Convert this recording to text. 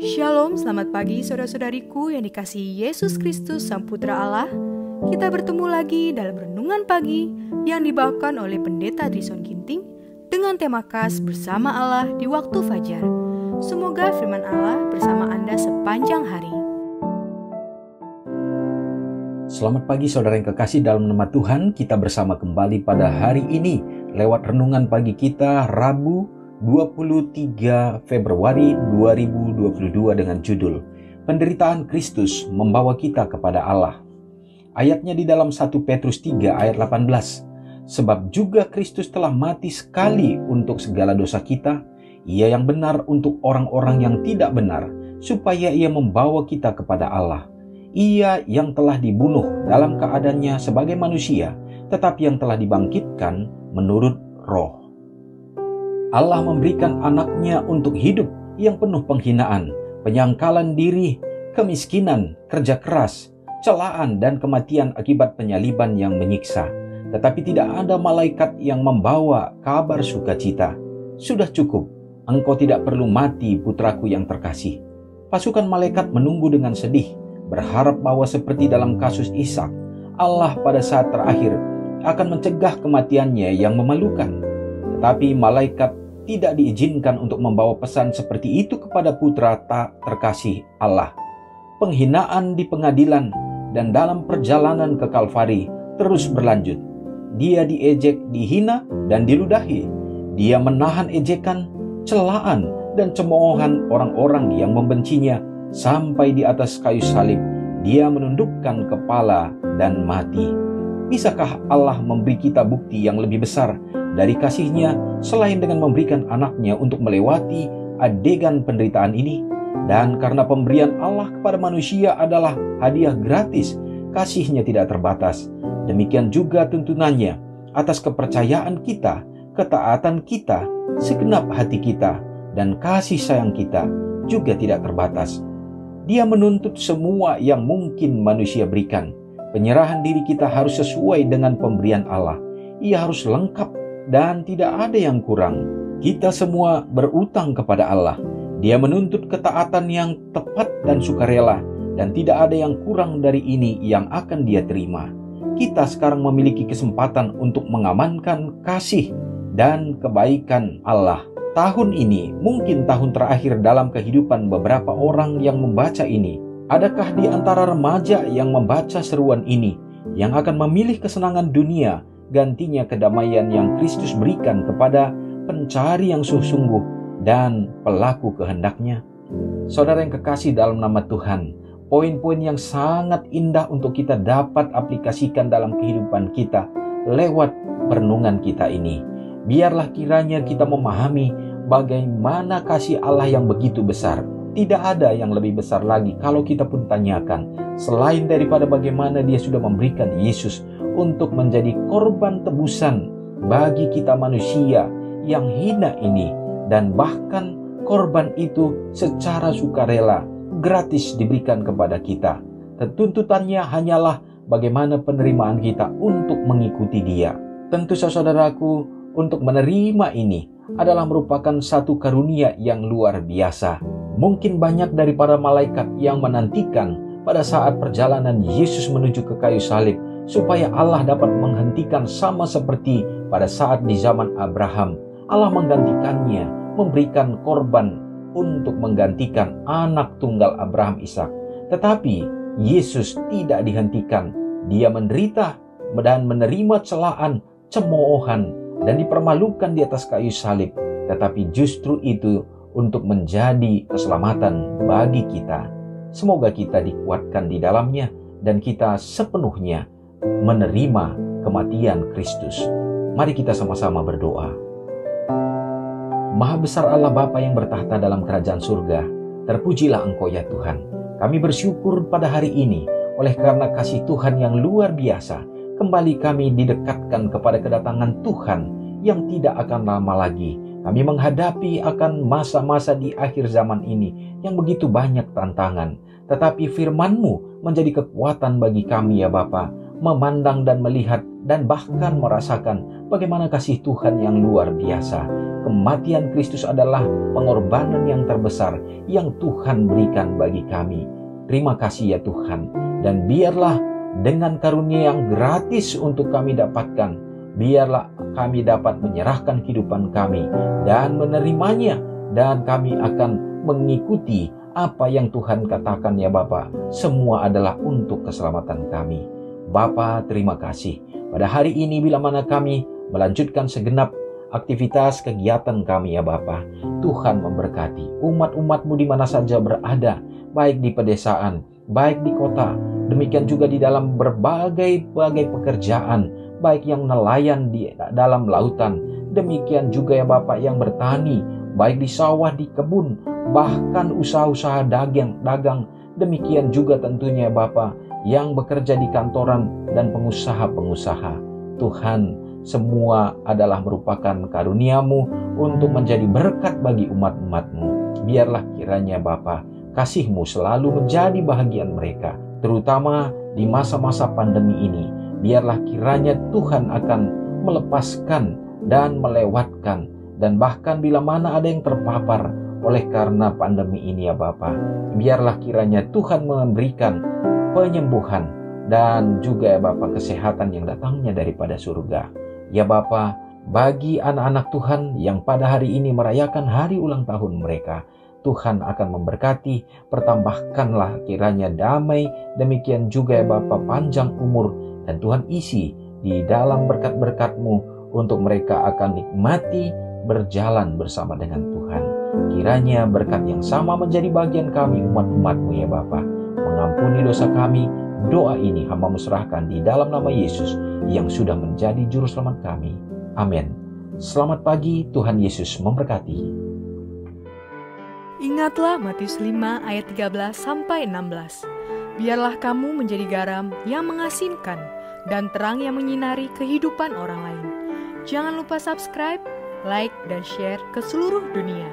Shalom, selamat pagi saudara-saudariku yang dikasihi Yesus Kristus Sang Putra Allah. Kita bertemu lagi dalam Renungan Pagi yang dibawakan oleh Pendeta Trison Ginting dengan tema khas Bersama Allah di Waktu Fajar. Semoga firman Allah bersama Anda sepanjang hari. Selamat pagi saudara yang kekasih dalam nama Tuhan. Kita bersama kembali pada hari ini lewat Renungan Pagi kita Rabu 23 Februari 2022 dengan judul Penderitaan Kristus Membawa Kita Kepada Allah. Ayatnya di dalam 1 Petrus 3 ayat 18. Sebab juga Kristus telah mati sekali untuk segala dosa kita, Ia yang benar untuk orang-orang yang tidak benar, supaya Ia membawa kita kepada Allah. Ia yang telah dibunuh dalam keadaannya sebagai manusia, tetapi yang telah dibangkitkan menurut roh. Allah memberikan anaknya untuk hidup yang penuh penghinaan, penyangkalan diri, kemiskinan, kerja keras, celaan dan kematian akibat penyaliban yang menyiksa. Tetapi tidak ada malaikat yang membawa kabar sukacita. Sudah cukup, engkau tidak perlu mati putraku yang terkasih. Pasukan malaikat menunggu dengan sedih, berharap bahwa seperti dalam kasus Ishak, Allah pada saat terakhir akan mencegah kematiannya yang memalukan. Tetapi malaikat tidak diizinkan untuk membawa pesan seperti itu kepada putra tak terkasih Allah. Penghinaan di pengadilan dan dalam perjalanan ke Kalvari terus berlanjut. Dia diejek, dihina, dan diludahi. Dia menahan ejekan, celaan, dan cemoohan orang-orang yang membencinya sampai di atas kayu salib. Dia menundukkan kepala dan mati. Bisakah Allah memberi kita bukti yang lebih besar dari kasih-Nya selain dengan memberikan anaknya untuk melewati adegan penderitaan ini? Dan karena pemberian Allah kepada manusia adalah hadiah gratis, kasih-Nya tidak terbatas. Demikian juga tuntunannya atas kepercayaan kita, ketaatan kita, segenap hati kita, dan kasih sayang kita juga tidak terbatas. Dia menuntut semua yang mungkin manusia berikan. Penyerahan diri kita harus sesuai dengan pemberian Allah. Ia harus lengkap dan tidak ada yang kurang. Kita semua berutang kepada Allah. Dia menuntut ketaatan yang tepat dan sukarela, dan tidak ada yang kurang dari ini yang akan Dia terima. Kita sekarang memiliki kesempatan untuk mengamankan kasih dan kebaikan Allah. Tahun ini mungkin tahun terakhir dalam kehidupan beberapa orang yang membaca ini. Adakah di antara remaja yang membaca seruan ini yang akan memilih kesenangan dunia gantinya kedamaian yang Kristus berikan kepada pencari yang sungguh-sungguh dan pelaku kehendak-Nya? Saudara yang kekasih dalam nama Tuhan, poin-poin yang sangat indah untuk kita dapat aplikasikan dalam kehidupan kita lewat renungan kita ini. Biarlah kiranya kita memahami bagaimana kasih Allah yang begitu besar. Tidak ada yang lebih besar lagi kalau kita pun tanyakan, selain daripada bagaimana Dia sudah memberikan Yesus untuk menjadi korban tebusan bagi kita manusia yang hina ini, dan bahkan korban itu secara sukarela, gratis diberikan kepada kita. Tuntutannya hanyalah bagaimana penerimaan kita untuk mengikuti Dia. Tentu saudaraku, untuk menerima ini adalah merupakan satu karunia yang luar biasa. Mungkin banyak dari para malaikat yang menantikan pada saat perjalanan Yesus menuju ke kayu salib, supaya Allah dapat menghentikan sama seperti pada saat di zaman Abraham. Allah menggantikannya, memberikan korban untuk menggantikan anak tunggal Abraham, Ishak. Tetapi Yesus tidak dihentikan. Dia menderita dan menerima celaan, cemoohan, dan dipermalukan di atas kayu salib. Tetapi justru itu untuk menjadi keselamatan bagi kita. Semoga kita dikuatkan di dalamnya dan kita sepenuhnya menerima kematian Kristus. Mari kita sama-sama berdoa. Maha besar Allah Bapa yang bertahta dalam kerajaan surga, terpujilah Engkau ya Tuhan. Kami bersyukur pada hari ini oleh karena kasih Tuhan yang luar biasa. Kembali kami didekatkan kepada kedatangan Tuhan yang tidak akan lama lagi. Kami menghadapi akan masa-masa di akhir zaman ini yang begitu banyak tantangan. Tetapi firman-Mu menjadi kekuatan bagi kami ya Bapa, memandang dan melihat dan bahkan merasakan bagaimana kasih Tuhan yang luar biasa. kematian Kristus adalah pengorbanan yang terbesar yang Tuhan berikan bagi kami. Terima kasih ya Tuhan. Dan biarlah dengan karunia yang gratis untuk kami dapatkan, biarlah kami dapat menyerahkan kehidupan kami dan menerimanya, dan kami akan mengikuti apa yang Tuhan katakan ya Bapa. Semua adalah untuk keselamatan kami. Bapa, terima kasih. Pada hari ini bila mana kami melanjutkan segenap aktivitas kegiatan kami ya Bapa, Tuhan memberkati umat-umat-Mu di mana saja berada, baik di pedesaan, baik di kota, demikian juga di dalam berbagai pekerjaan, baik yang nelayan di dalam lautan, demikian juga ya Bapa yang bertani, baik di sawah, di kebun, bahkan usaha-usaha dagang, demikian juga tentunya Bapa yang bekerja di kantoran dan pengusaha-pengusaha. Tuhan, semua adalah merupakan karunia-Mu untuk menjadi berkat bagi umat-umat-Mu. Biarlah kiranya Bapa, kasih-Mu selalu menjadi bahagian mereka, terutama di masa-masa pandemi ini. Biarlah kiranya Tuhan akan melepaskan dan melewatkan, dan bahkan bila mana ada yang terpapar oleh karena pandemi ini ya Bapa, biarlah kiranya Tuhan memberikan penyembuhan dan juga ya Bapa kesehatan yang datangnya daripada surga. Ya Bapa, bagi anak-anak Tuhan yang pada hari ini merayakan hari ulang tahun mereka, Tuhan akan memberkati, pertambahkanlah kiranya damai, demikian juga ya Bapa panjang umur, dan Tuhan isi di dalam berkat-berkat-Mu untuk mereka akan nikmati berjalan bersama dengan Tuhan. Kiranya berkat yang sama menjadi bagian kami umat-umat-Mu ya Bapa. Mengampuni dosa kami. Doa ini hamba-Mu serahkan di dalam nama Yesus yang sudah menjadi juru selamat kami. Amin. Selamat pagi, Tuhan Yesus memberkati. Ingatlah Matius 5 ayat 13-16. Biarlah kamu menjadi garam yang mengasinkan dan terang yang menyinari kehidupan orang lain. Jangan lupa subscribe, like, dan share ke seluruh dunia.